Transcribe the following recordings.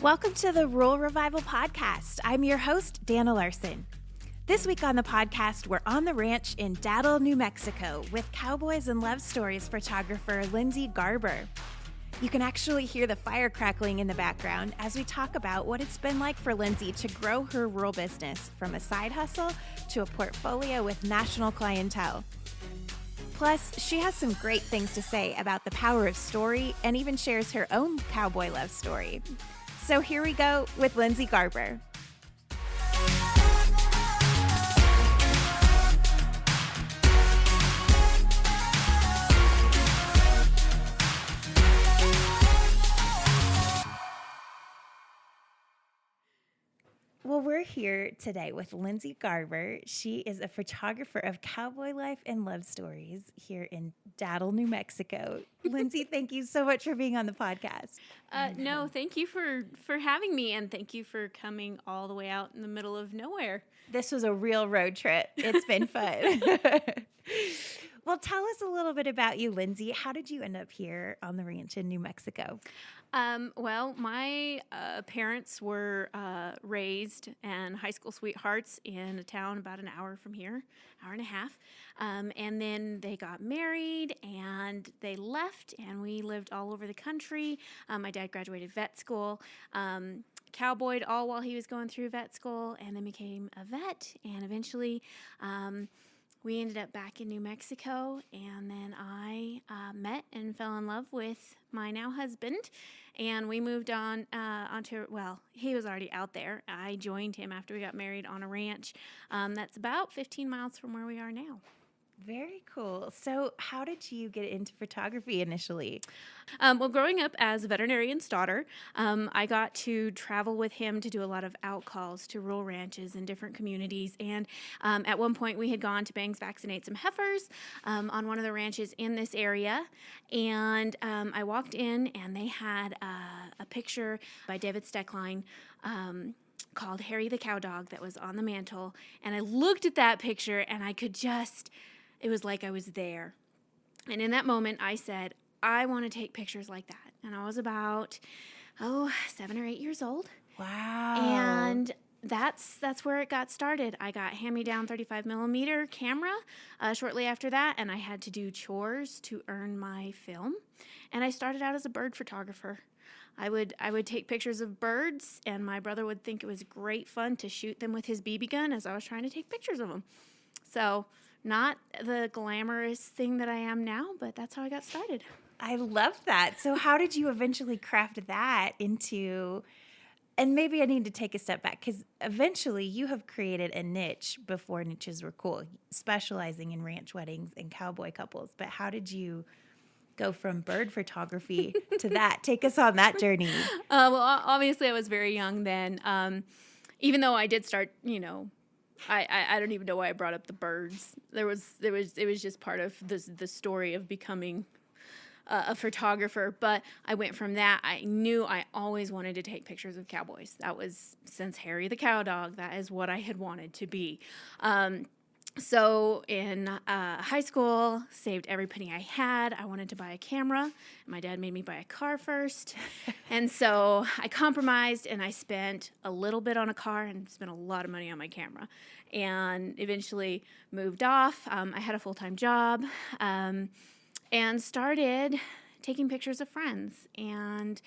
Welcome to the Rural Revival Podcast. I'm your host, Dana Larson. This week on the podcast, we're on the ranch in Datil, New Mexico with Cowboys and Love Stories photographer Lyndsey Garber. You can actually hear the fire crackling in the background as we talk about what it's been like for Lyndsey to grow her rural business from a side hustle to a portfolio with national clientele. Plus, she has some great things to say about the power of story and even shares her own cowboy love story. So here we go with Lyndsey Garber. Well, we're here today with Lyndsey Garber. She is a photographer of cowboy life and love stories here in Datil, New Mexico. Lyndsey, thank you so much for being on the podcast. No, thank you for having me, and thank you for coming all the way out in the middle of nowhere. This was a real road trip. It's been fun. Well, tell us a little bit about you, Lyndsey. How did you end up here on the ranch in New Mexico? Well, my parents were raised and high school sweethearts in a town about an hour from here, hour and a half. And then they got married and they left, and we lived all over the country. My dad graduated vet school, cowboyed all while he was going through vet school, and then became a vet. And eventually we ended up back in New Mexico, and then I met and fell in love with my now husband, and we moved on onto, well, he was already out there. I joined him after we got married on a ranch that's about 15 miles from where we are now. Very cool. So how did you get into photography initially? Well, growing up as a veterinarian's daughter, I got to travel with him to do a lot of out calls to rural ranches and different communities. And at one point, we had gone to Bangs vaccinate some heifers on one of the ranches in this area. And I walked in, and they had a picture by David Steckline called Harry the Cow Dog that was on the mantle. And I looked at that picture, and I could just... It was like I was there. And in that moment, I said, I want to take pictures like that. And I was about, 7 or 8 years old. Wow. And that's where it got started. I got hand-me-down 35 millimeter camera shortly after that, and I had to do chores to earn my film. And I started out as a bird photographer. I would take pictures of birds, and my brother would think it was great fun to shoot them with his BB gun as I was trying to take pictures of them. So... not the glamorous thing that I am now, but that's how I got started. I love that. So how did you eventually craft that into, and maybe I need to take a step back, because eventually you have created a niche before niches were cool, specializing in ranch weddings and cowboy couples. But how did you go from bird photography to that? Take us on that journey. Well, obviously I was very young then. Even though I did start, I don't even know why I brought up the birds. It was just part of the story of becoming a photographer. But I went from that. I knew I always wanted to take pictures of cowboys. That was since Harry the Cow Dog. That is what I had wanted to be. So in high school, saved every penny I had. I wanted to buy a camera. My dad made me buy a car first. And so I compromised, and I spent a little bit on a car and spent a lot of money on my camera. And eventually moved off. I had a full-time job and started taking pictures of friends and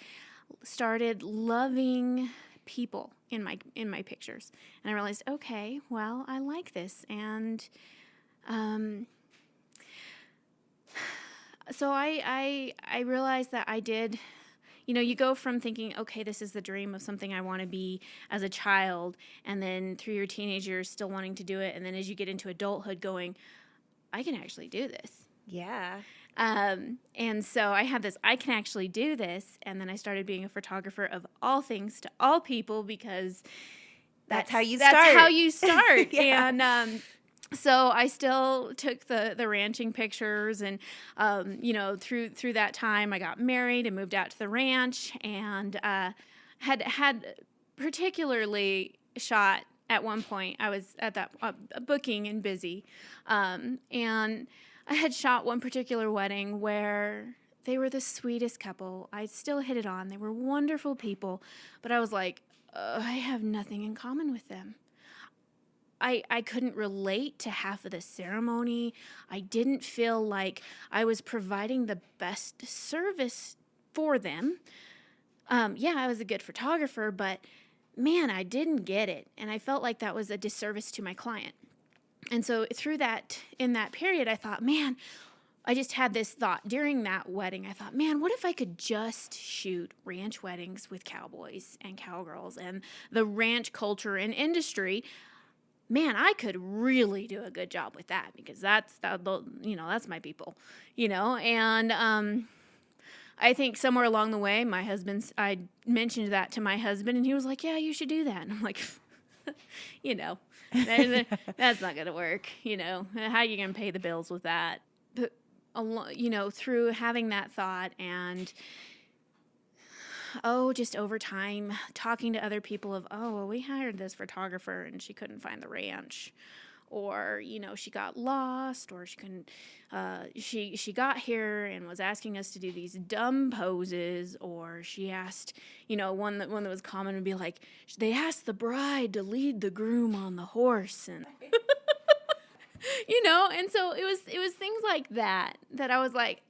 started loving people in my pictures. And I realized, okay, well, I like this. And so I realized that I did, you go from thinking, okay, this is the dream of something I want to be as a child, and then through your teenage years still wanting to do it, and then as you get into adulthood going, I can actually do this. Yeah. And so I had this, I can actually do this. And then I started being a photographer of all things to all people, because that's how you start. That's how you start. Yeah. And, so I still took the ranching pictures, and, through that time I got married and moved out to the ranch, and, had particularly shot at one point. I was at that booking and busy. And I had shot one particular wedding where They were the sweetest couple. I still hit it on. They were wonderful people. But I was like, I have nothing in common with them. I couldn't relate to half of the ceremony. I didn't feel like I was providing the best service for them. Yeah, I was a good photographer, but man, I didn't get it. And I felt like that was a disservice to my client. And so in that period, I thought, man, I just had this thought during that wedding. I thought, man, what if I could just shoot ranch weddings with cowboys and cowgirls and the ranch culture and industry? Man, I could really do a good job with that because that's my people, and I think somewhere along the way, I mentioned that to my husband, and he was like, yeah, you should do that. And I'm like, that's not going to work. How are you going to pay the bills with that? But, through having that thought and, just over time, talking to other people of, we hired this photographer and she couldn't find the ranch. Or, she got lost, or she couldn't, she got here and was asking us to do these dumb poses, or she asked, one that was common would be like, they asked the bride to lead the groom on the horse, and, and so it was things like that I was like,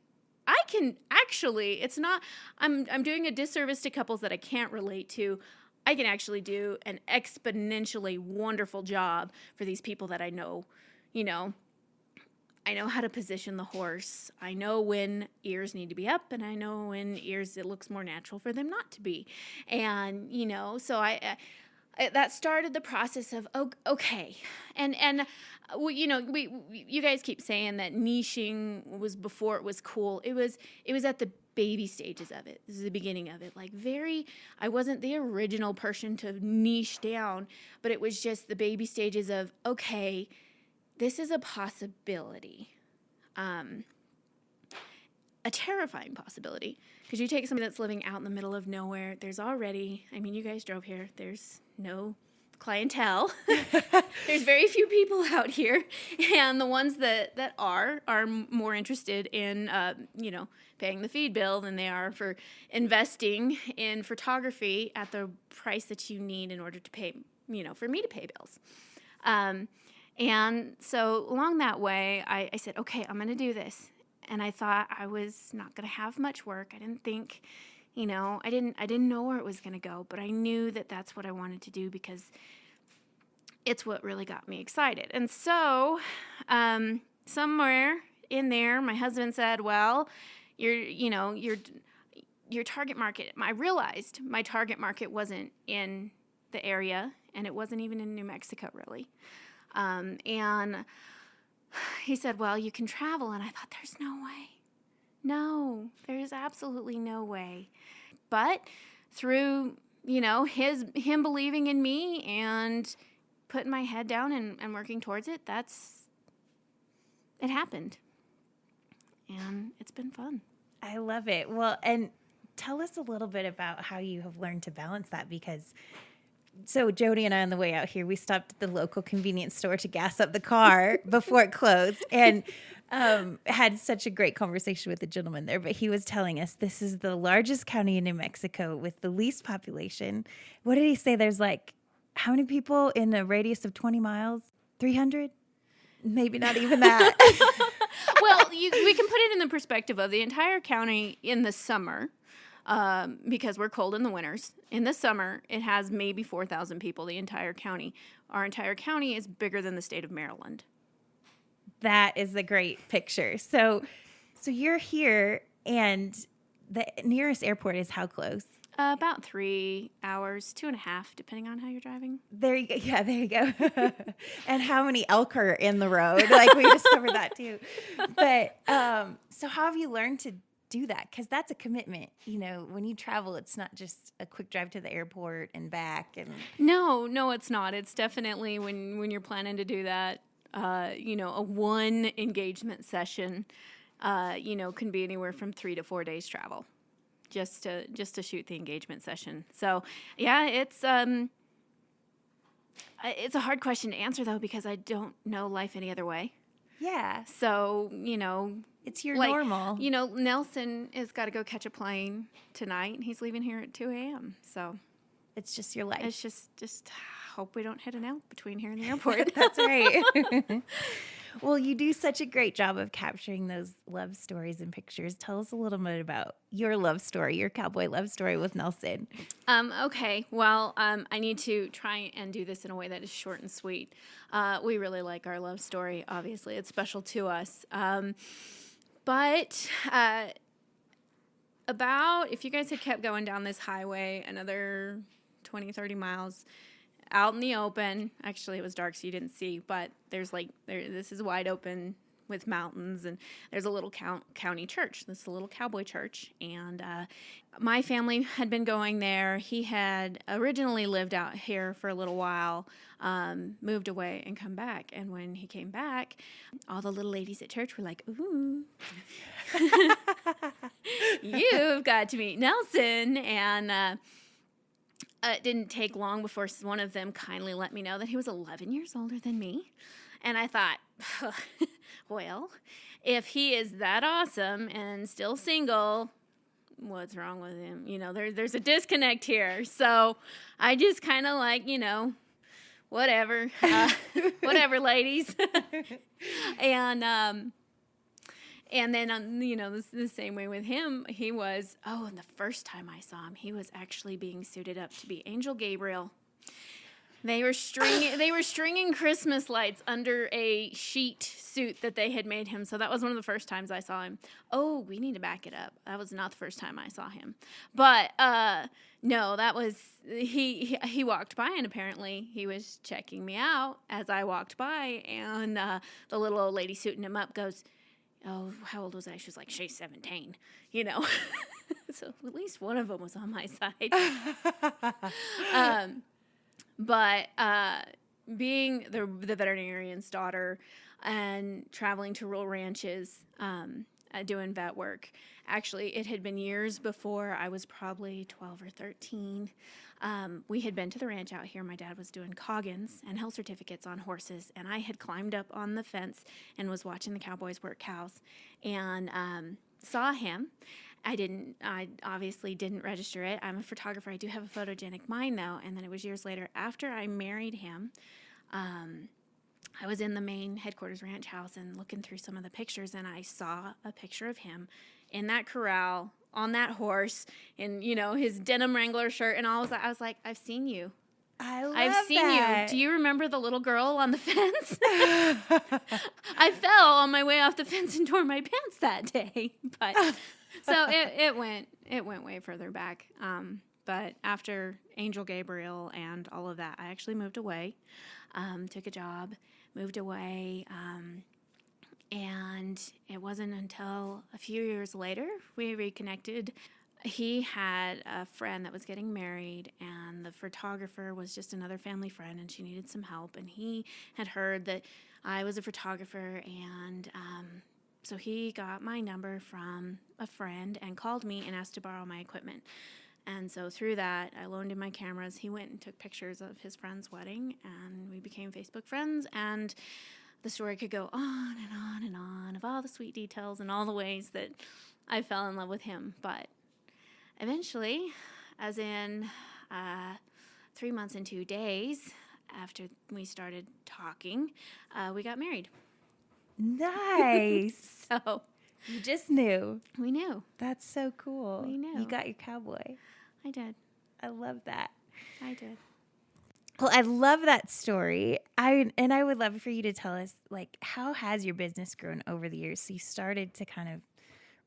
I can actually, it's not, I'm doing a disservice to couples that I can't relate to. I can actually do an exponentially wonderful job for these people that I know. I know how to position the horse. I know when ears need to be up, and I know when ears it looks more natural for them not to be. And, so I that started the process of, okay. And you guys keep saying that niching was before it was cool. It was at the baby stages of it. This is the beginning of it. I wasn't the original person to niche down, but it was just the baby stages of, okay, this is a possibility. A terrifying possibility. Because you take somebody that's living out in the middle of nowhere, there's already, you guys drove here, there's no clientele. There's very few people out here, and the ones that are more interested in paying the feed bill than they are for investing in photography at the price that you need in order to pay, for me to pay bills. And so along that way, I said, okay, I'm going to do this. And I thought I was not going to have much work. I didn't think, I didn't know where it was going to go, but I knew that that's what I wanted to do because it's what really got me excited. And so, somewhere in there, my husband said, well, your target market, I realized my target market wasn't in the area, and it wasn't even in New Mexico, really. And he said, well, you can travel. And I thought, there's no way. No, there's absolutely no way. But through, him believing in me and putting my head down and working towards it, it happened. And it's been fun. I love it. Well, and tell us a little bit about how you have learned to balance that, because so Jody and I on the way out here, we stopped at the local convenience store to gas up the car before it closed, and had such a great conversation with the gentleman there. But he was telling us this is the largest county in New Mexico with the least population. What did he say? There's how many people in a radius of 20 miles? 300? Maybe not even that. Well, we can put it in the perspective of the entire county in the summer. Because we're cold in the winters. In the summer, it has maybe 4,000 people, the entire county. Our entire county is bigger than the state of Maryland. That is a great picture. So you're here, and the nearest airport is how close? About 3 hours, 2.5, depending on how you're driving. There you go. Yeah, there you go. And how many elk are in the road? We discovered that too. But so how have you learned to do that? Because that's a commitment. When you travel, it's not just a quick drive to the airport and back. And no, it's not. It's definitely when you're planning to do that. A one engagement session, can be anywhere from 3 to 4 days travel, just to shoot the engagement session. So yeah, it's a hard question to answer though, because I don't know life any other way. Yeah. So, It's your like, normal. You know, Nelson has got to go catch a plane tonight, and he's leaving here at 2 a.m. So It's just your life. it's just hope we don't hit an L between here and the airport. That's right. Well, you do such a great job of capturing those love stories and pictures. Tell us a little bit about your love story, your cowboy love story with Nelson. Okay. Well, I need to try and do this in a way that is short and sweet. We really like our love story. Obviously, it's special to us. But about, if you guys had kept going down this highway another 20, 30 miles out in the open, actually it was dark so you didn't see, but this is wide open with mountains, and there's a little county church. This is a little cowboy church, and my family had been going there. He had originally lived out here for a little while, moved away and come back, and when he came back, all the little ladies at church were like, ooh, you've got to meet Nelson, and it didn't take long before one of them kindly let me know that he was 11 years older than me. And I thought, well, if he is that awesome and still single, what's wrong with him? You know, there's a disconnect here. So I just kind of like, you know, whatever, whatever, ladies. And then, you know, the same way with him, he was, and the first time I saw him, he was actually being suited up to be Angel Gabriel. They were stringing Christmas lights under a sheet suit that they had made him. So that was one of the first times I saw him. Oh, we need to back it up. That was not the first time I saw him. But no, that was, he walked by, and apparently he was checking me out as I walked by. And the little old lady suiting him up goes, oh, how old was I? She was like, she's 17, you know. So at least one of them was on my side. But being the veterinarian's daughter and traveling to rural ranches, doing vet work, actually, it had been years before I was probably 12 or 13. We had been to the ranch out here. My dad was doing Coggins and health certificates on horses, and I had climbed up on the fence and was watching the cowboys work cows, and saw him. I obviously didn't register it. I'm a photographer. I do have a photogenic mind, though. And then it was years later, after I married him, I was in the main headquarters ranch house and looking through some of the pictures, and I saw a picture of him in that corral on that horse in, you know, his denim Wrangler shirt. And I was like, I've seen you. I've seen you. Do you remember the little girl on the fence? I fell on my way off the fence and tore my pants that day. But so it went way further back. But after Angel Gabriel and all of that, I actually moved away, took a job, moved away, and it wasn't until a few years later we reconnected. He had a friend that was getting married, and the photographer was just another family friend, and she needed some help. And he had heard that I was a photographer, and so he got my number from a friend and called me and asked to borrow my equipment. And so through that, I loaned him my cameras. He went and took pictures of his friend's wedding, and we became Facebook friends. And the story could go on and on and on of all the sweet details and all the ways that I fell in love with him. But eventually, as in 3 months and 2 days after we started talking, we got married. Nice. So you just knew. we knew. That's so cool. We knew. You got your cowboy. I did. I love that. I did. Well, I love that story. I would love for you to tell us, like, how has your business grown over the years? So you started to kind of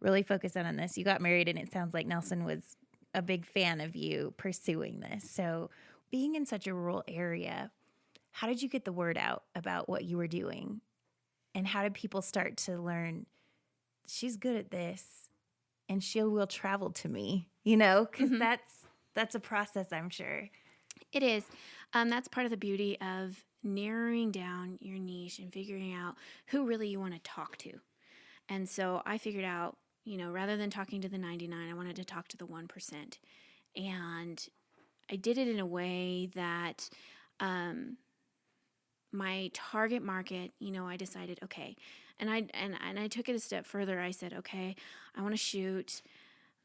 really focus on this. You got married, and it sounds like Nelson was a big fan of you pursuing this. So being in such a rural area, how did you get the word out about what you were doing? And how did people start to learn, she's good at this, and she will travel to me, you know? Because that's a process, I'm sure. It is. That's part of the beauty of narrowing down your niche and figuring out who really you want to talk to. And so I figured out, you know, rather than talking to the 99, I wanted to talk to the 1%. And I did it in a way that my target market, I decided, okay, and I took it a step further. I said, okay, I want to shoot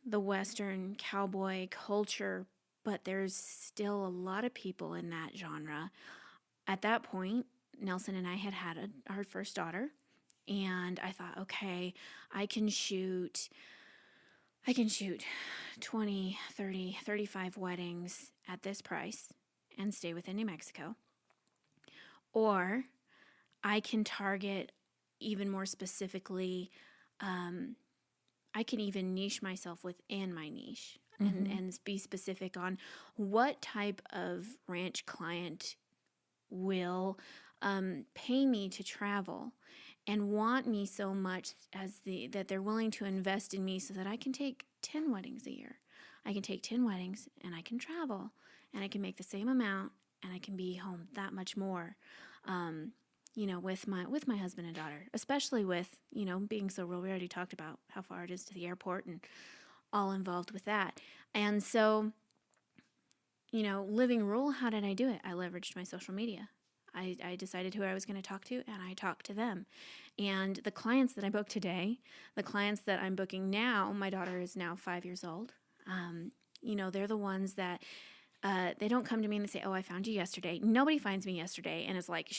the Western cowboy culture, but there's still a lot of people in that genre. At that point, Nelson and I had our first daughter, and I thought, okay, I can shoot 20, 30, 35 weddings at this price and stay within New Mexico. Or I can target even more specifically, I can even niche myself within my niche and be specific on what type of ranch client will pay me to travel and want me so much that they're willing to invest in me so that I can take 10 weddings a year. I can take 10 weddings and I can travel and I can make the same amount and I can be home that much more, with my husband and daughter, especially with, being so rural. We already talked about how far it is to the airport and all involved with that. And so, living rural, how did I do it? I leveraged my social media. I decided who I was going to talk to, and I talked to them. And the clients that I booked today, the clients that I'm booking now, my daughter is now 5 years old. They're the ones that they don't come to me and they say, oh, I found you yesterday. Nobody finds me yesterday and is like,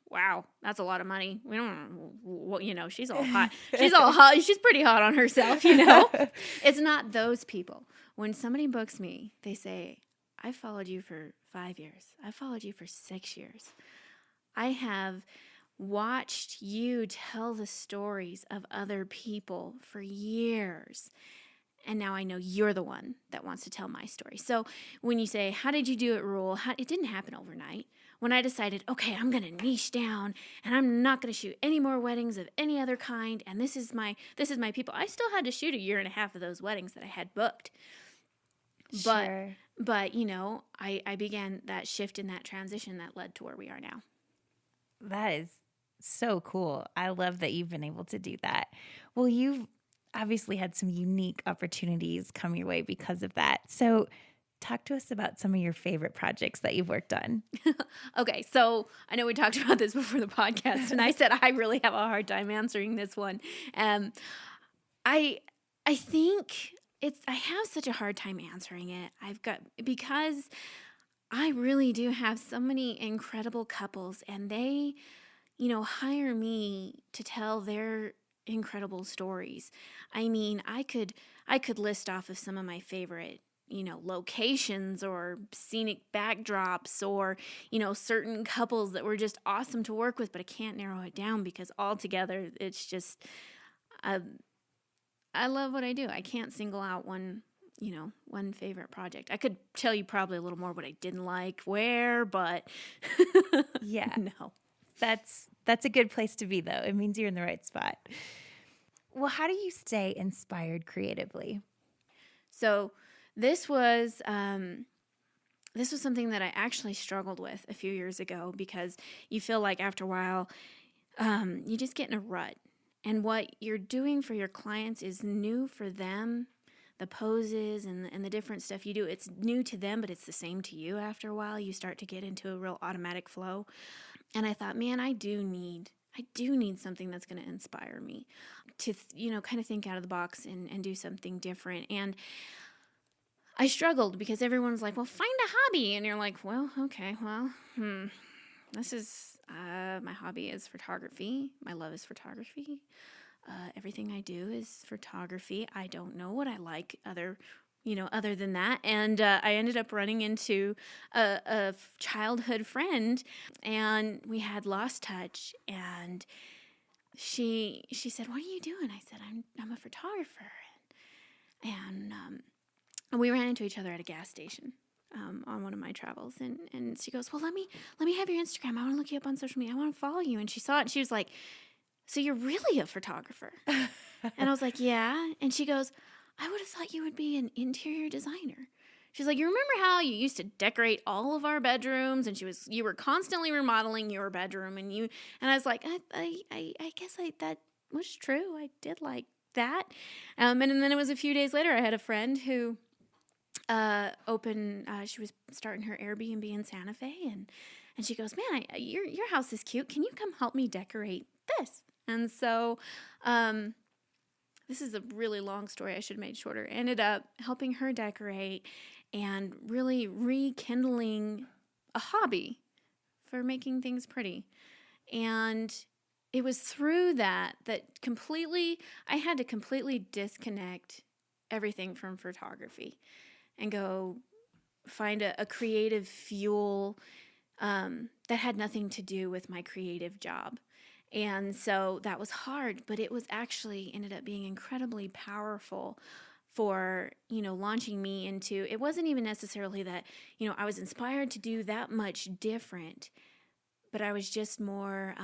wow, that's a lot of money. We don't, she's all hot. She's all hot. She's pretty hot on herself, It's not those people. When somebody books me, they say, I followed you for 5 years. I followed you for 6 years. I have watched you tell the stories of other people for years. And now I know you're the one that wants to tell my story. So when you say, how did you do it, rural? It didn't happen overnight. When I decided, okay, I'm going to niche down and I'm not going to shoot any more weddings of any other kind. And this is my people. I still had to shoot 1.5 years of those weddings that I had booked. Sure. But I began that shift in that transition that led to where we are now. That is so cool. I love that you've been able to do that. Well, you've obviously had some unique opportunities come your way because of that. So talk to us about some of your favorite projects that you've worked on. Okay, so I know we talked about this before the podcast, and I said I really have a hard time answering this one. I think I have such a hard time answering it. Because I really do have so many incredible couples, and they, hire me to tell their incredible stories. I mean, I could list off of some of my favorite, locations or scenic backdrops or, certain couples that were just awesome to work with, but I can't narrow it down because altogether it's just, I love what I do. I can't single out one favorite project. I could tell you probably a little more what I didn't like where, but yeah, no. That's a good place to be, though. It means you're in the right spot. Well, how do you stay inspired creatively? So this was something that I actually struggled with a few years ago because you feel like after a while, you just get in a rut. And what you're doing for your clients is new for them. The poses and the different stuff you do, it's new to them, but it's the same to you after a while. You start to get into a real automatic flow. And I thought, man, I do need something that's going to inspire me to, kind of think out of the box and do something different. And I struggled because everyone's like, well, find a hobby. And you're like, well, okay, this is, my hobby is photography. My love is photography. Everything I do is photography. I don't know what I like other than that. And I ended up running into a childhood friend, and we had lost touch. And she said, "What are you doing?" I said, "I'm a photographer." And we ran into each other at a gas station on one of my travels. And she goes, "Well, let me have your Instagram. I want to look you up on social media. I want to follow you." And she saw it, and she was like, "So you're really a photographer?" And I was like, "Yeah." And she goes, "I would have thought you would be an interior designer." She's like, "You remember how you used to decorate all of our bedrooms?" And you were constantly remodeling your bedroom. And I was like, I guess that was true. I did like that. And then it was a few days later, I had a friend who she was starting her Airbnb in Santa Fe, And she goes, man, your house is cute. Can you come help me decorate this? And so this is a really long story. I should have made shorter. Ended up helping her decorate and really rekindling a hobby for making things pretty. And it was through that I had to completely disconnect everything from photography and go find a creative fuel that had nothing to do with my creative job. And so that was hard, but it was actually ended up being incredibly powerful for, launching me into, it wasn't even necessarily that, I was inspired to do that much different, but I was just more,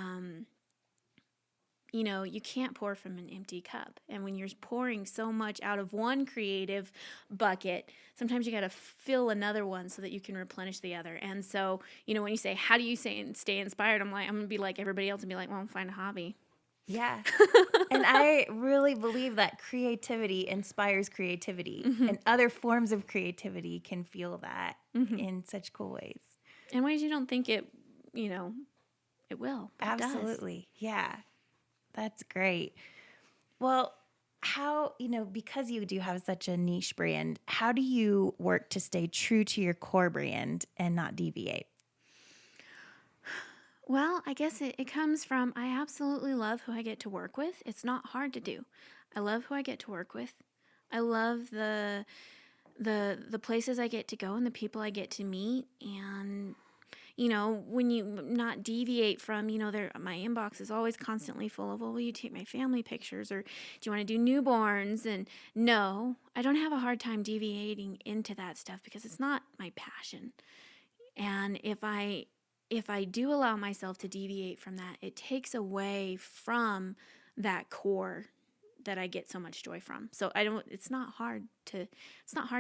you can't pour from an empty cup. And when you're pouring so much out of one creative bucket, sometimes you got to fill another one so that you can replenish the other. And so, when you say, how do you stay inspired? I'm going to be like everybody else and be like, well, find a hobby. Yeah. And I really believe that creativity inspires creativity, and other forms of creativity can feel that in such cool ways. In ways you don't think it will. Absolutely. Yeah. That's great. Well, how, because you do have such a niche brand, how do you work to stay true to your core brand and not deviate? Well, I guess it comes from, I absolutely love who I get to work with. It's not hard to do. I love who I get to work with. I love the places I get to go and the people I get to meet. And when you not deviate from, my inbox is always constantly full of, well, will you take my family pictures, or do you want to do newborns? And no, I don't have a hard time deviating into that stuff because it's not my passion. And if I do allow myself to deviate from that, it takes away from that core that I get so much joy from. So it's not hard to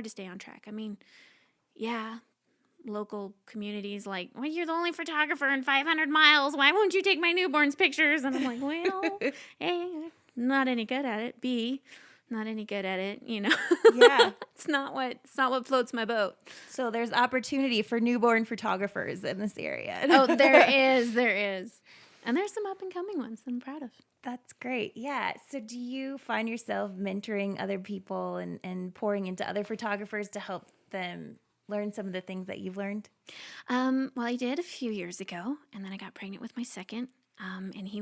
stay on track. I mean, yeah, local communities like, well, you're the only photographer in 500 miles. Why won't you take my newborns pictures? And I'm like, well, A, not any good at it. B, not any good at it, Yeah. It's not what floats my boat. So there's opportunity for newborn photographers in this area. Oh, there is. And there's some up and coming ones I'm proud of. That's great. Yeah. So do you find yourself mentoring other people and pouring into other photographers to help them learn some of the things that you've learned? Well, I did a few years ago, and then I got pregnant with my second. And he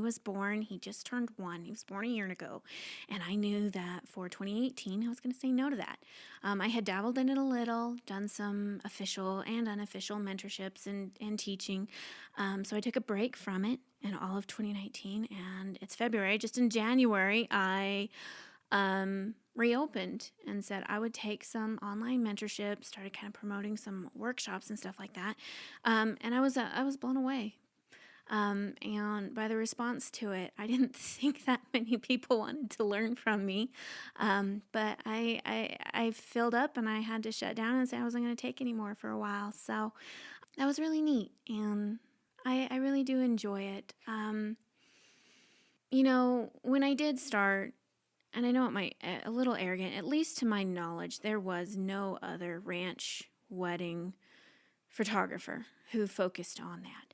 just turned 1. He was born a year ago. And I knew that for 2018, I was going to say no to that. I had dabbled in it a little, done some official and unofficial mentorships and teaching. So I took a break from it in all of 2019. And it's February. Just in January, I reopened and said I would take some online mentorship, started kind of promoting some workshops and stuff like that. And I was blown away. And by the response to it, I didn't think that many people wanted to learn from me. But I filled up and I had to shut down and say I wasn't going to take any more for a while. So that was really neat. And I really do enjoy it. When I did start, and I know it might a little arrogant, at least to my knowledge, there was no other ranch wedding photographer who focused on that.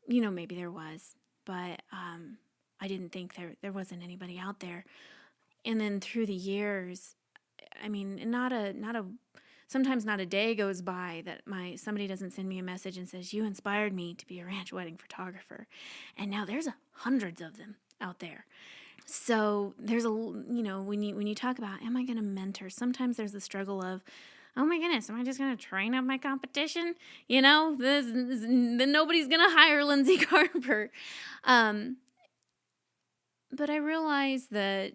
Maybe there was, but I didn't think there wasn't anybody out there. And then through the years, I mean, sometimes not a day goes by that somebody doesn't send me a message and says, you inspired me to be a ranch wedding photographer. And now there's hundreds of them out there. So there's when you talk about, am I going to mentor? Sometimes there's the struggle of, oh my goodness, am I just going to train up my competition? Then nobody's going to hire Lyndsey Garber. But I realize that,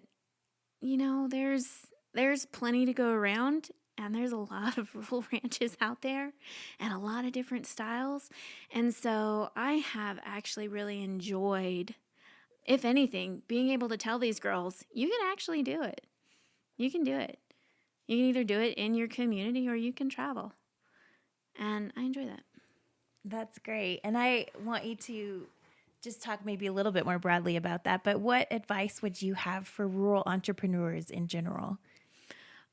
there's plenty to go around, and there's a lot of rural ranches out there and a lot of different styles. And so I have actually really enjoyed, if anything, being able to tell these girls, you can actually do it. You can do it. You can either do it in your community or you can travel. And I enjoy that. That's great. And I want you to just talk maybe a little bit more broadly about that. But what advice would you have for rural entrepreneurs in general?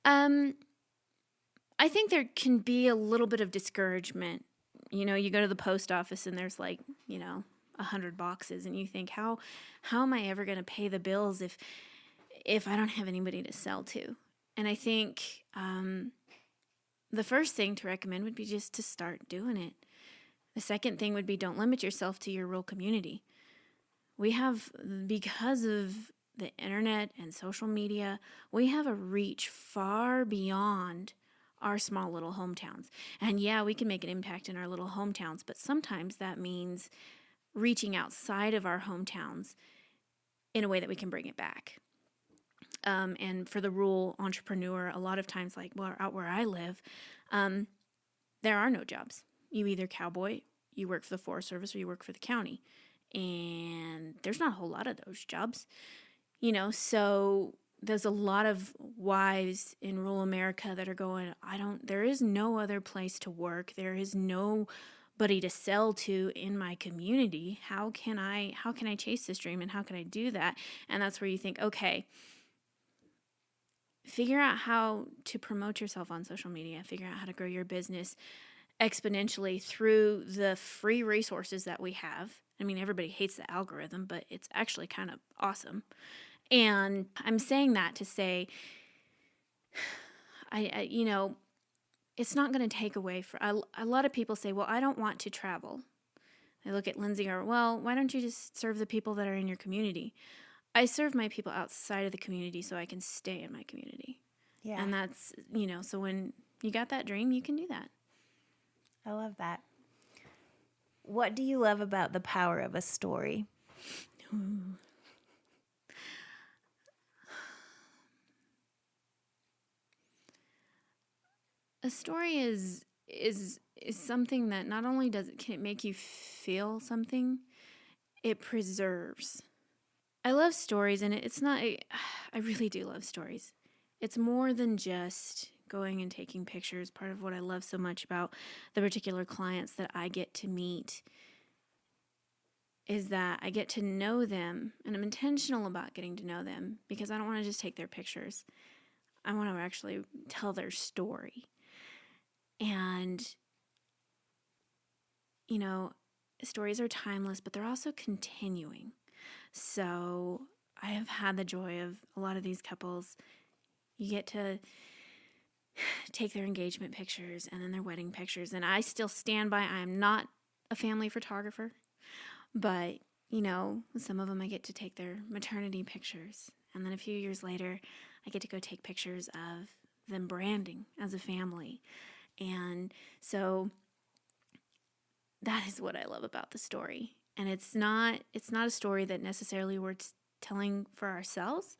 I think there can be a little bit of discouragement, You go to the post office and there's like, 100 boxes, and you think, how am I ever going to pay the bills if I don't have anybody to sell to? And I think the first thing to recommend would be just to start doing it. The second thing would be, don't limit yourself to your rural community. We have, because of the internet and social media, we have a reach far beyond our small little hometowns. And yeah, we can make an impact in our little hometowns, but sometimes that means reaching outside of our hometowns in a way that we can bring it back. And for the rural entrepreneur, a lot of times, like out where I live, there are no jobs. You either cowboy, you work for the Forest Service, or you work for the county. And there's not a whole lot of those jobs, so there's a lot of wives in rural America that are going, there is no other place to work. There is nobody to sell to in my community. How can I chase this dream, and how can I do that? And that's where you think, okay, figure out how to promote yourself on social media, figure out how to grow your business exponentially through the free resources that we have. I mean, everybody hates the algorithm, but it's actually kind of awesome. And I'm saying that to say, it's not going to take away for a lot of people say, well, I don't want to travel. They look at Lyndsey Garber, well, why don't you just serve the people that are in your community? I serve my people outside of the community so I can stay in my community. Yeah. And that's, so when you got that dream, you can do that. I love that. What do you love about the power of a story? Ooh. A story is something that not only can it make you feel something, it preserves. I love stories, and it's not, I really do love stories. It's more than just going and taking pictures. Part of what I love so much about the particular clients that I get to meet is that I get to know them, and I'm intentional about getting to know them because I don't want to just take their pictures. I want to actually tell their story. And, stories are timeless, but they're also continuing. So I have had the joy of a lot of these couples. You get to take their engagement pictures and then their wedding pictures. And I still stand by, I'm not a family photographer, but, some of them I get to take their maternity pictures. And then a few years later, I get to go take pictures of them branding as a family. And so that is what I love about the story. And it's not a story that necessarily we're telling for ourselves,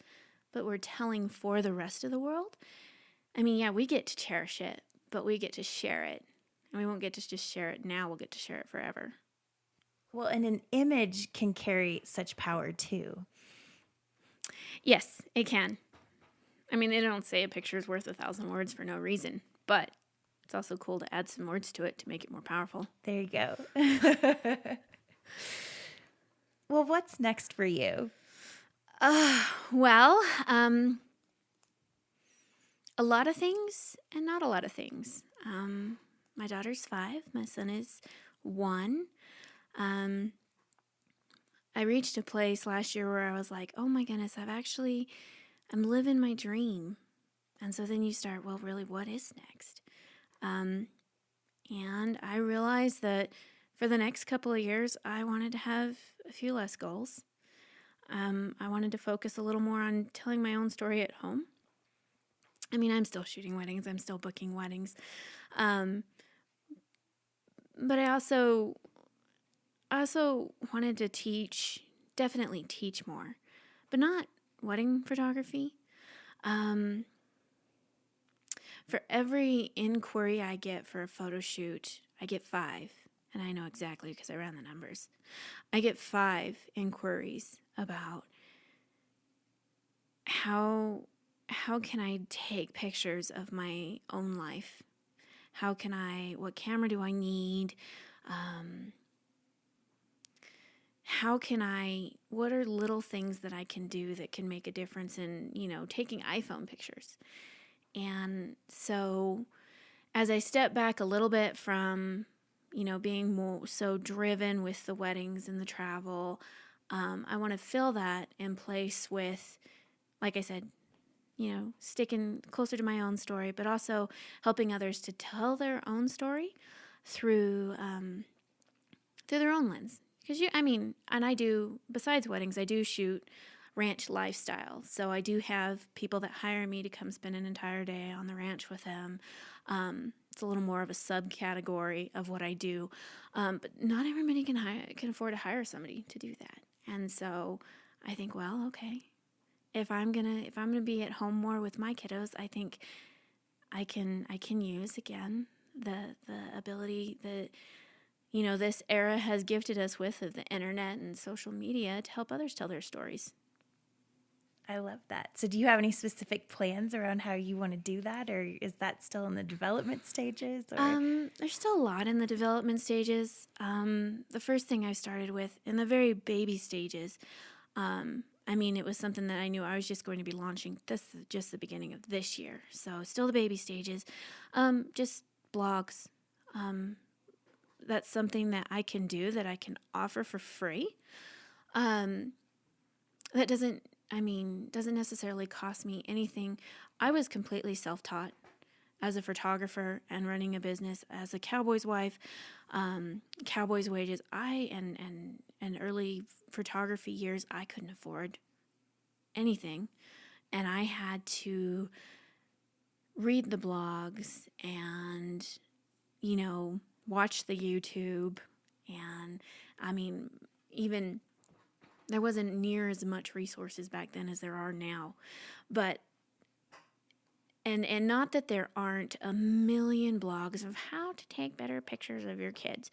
but we're telling for the rest of the world. I mean, yeah, we get to cherish it, but we get to share it. And we won't get to just share it now, we'll get to share it forever. Well, and an image can carry such power too. Yes, it can. I mean, they don't say a picture is worth 1,000 words for no reason, but it's also cool to add some words to it to make it more powerful. There you go. Well, what's next for you? A lot of things and not a lot of things. My daughter's 5. My son is 1. I reached a place last year where I was like, oh my goodness, I'm living my dream. And so then you start, well, really, what is next? And I realized that for the next couple of years, I wanted to have a few less goals. I wanted to focus a little more on telling my own story at home. I mean, I'm still shooting weddings. I'm still booking weddings. But I also wanted to definitely teach more, but not wedding photography. For every inquiry I get for a photo shoot, I get 5. And I know exactly because I ran the numbers. I get 5 inquiries about how can I take pictures of my own life? What camera do I need? What are little things that I can do that can make a difference in, taking iPhone pictures? And so as I step back a little bit from, being more so driven with the weddings and the travel. I want to fill that in place with, like I said, sticking closer to my own story, but also helping others to tell their own story through their own lens. Because and I do, besides weddings, I do shoot ranch lifestyle. So I do have people that hire me to come spend an entire day on the ranch with them. It's a little more of a subcategory of what I do. But not everybody can afford to hire somebody to do that. And so I think, well, okay, if I'm gonna be at home more with my kiddos, I think I can use again the ability that this era has gifted us with of the internet and social media to help others tell their stories. I love that. So do you have any specific plans around how you want to do that, or is that still in the development stages? Or? There's still a lot in the development stages. The first thing I started with in the very baby stages, it was something that I knew I was just going to be launching just the beginning of this year. So still the baby stages, just blogs. That's something that I can do, that I can offer for free. That doesn't necessarily cost me anything. I was completely self-taught as a photographer and running a business as a cowboy's wife. Cowboy's wages, and early photography years, I couldn't afford anything. And I had to read the blogs and, watch the YouTube. And even there wasn't near as much resources back then as there are now. But and not that there aren't a million blogs of how to take better pictures of your kids,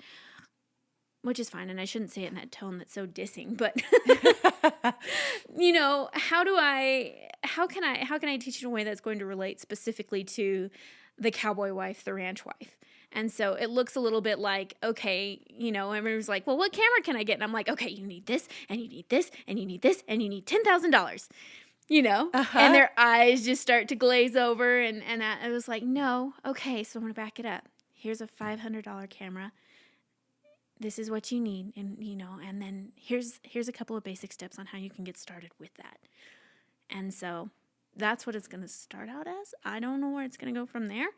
which is fine, and I shouldn't say it in that tone that's so dissing, but how can I teach it in a way that's going to relate specifically to the cowboy wife, the ranch wife? And so it looks a little bit like, okay, everyone's like, well, what camera can I get? And I'm like, okay, you need this, and you need this, and you need this, and you need $10,000, And their eyes just start to glaze over, and I was like, no, okay, so I'm going to back it up. Here's a $500 camera. This is what you need, and and then here's a couple of basic steps on how you can get started with that. And so that's what it's going to start out as. I don't know where it's going to go from there.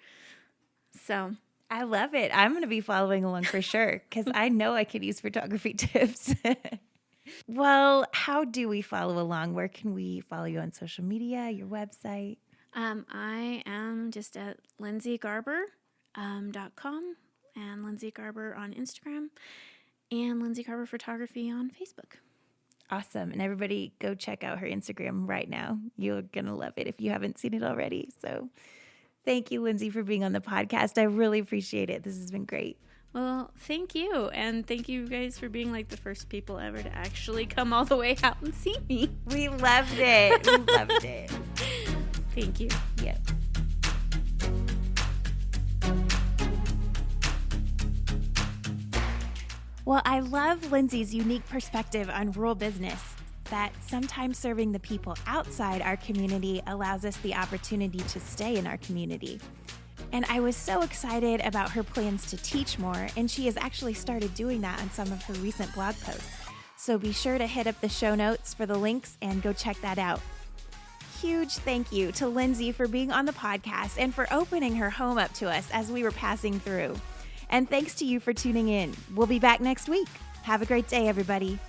So I love it. I'm going to be following along for sure, because I know I could use photography tips. Well, how do we follow along? Where can we follow you on social media, your website? I am just at lyndseygarber.com and Lyndsey Garber on Instagram and Lyndsey Garber Photography on Facebook. Awesome. And everybody go check out her Instagram right now. You're going to love it if you haven't seen it already. So thank you, Lyndsey, for being on the podcast. I really appreciate it. This has been great. Well, thank you. And thank you guys for being like the first people ever to actually come all the way out and see me. We loved it. We loved it. Thank you. Yep. Well, I love Lyndsey's unique perspective on rural business, that sometimes serving the people outside our community allows us the opportunity to stay in our community. And I was so excited about her plans to teach more, and she has actually started doing that on some of her recent blog posts. So be sure to hit up the show notes for the links and go check that out. Huge thank you to Lyndsey for being on the podcast and for opening her home up to us as we were passing through. And thanks to you for tuning in. We'll be back next week. Have a great day, everybody.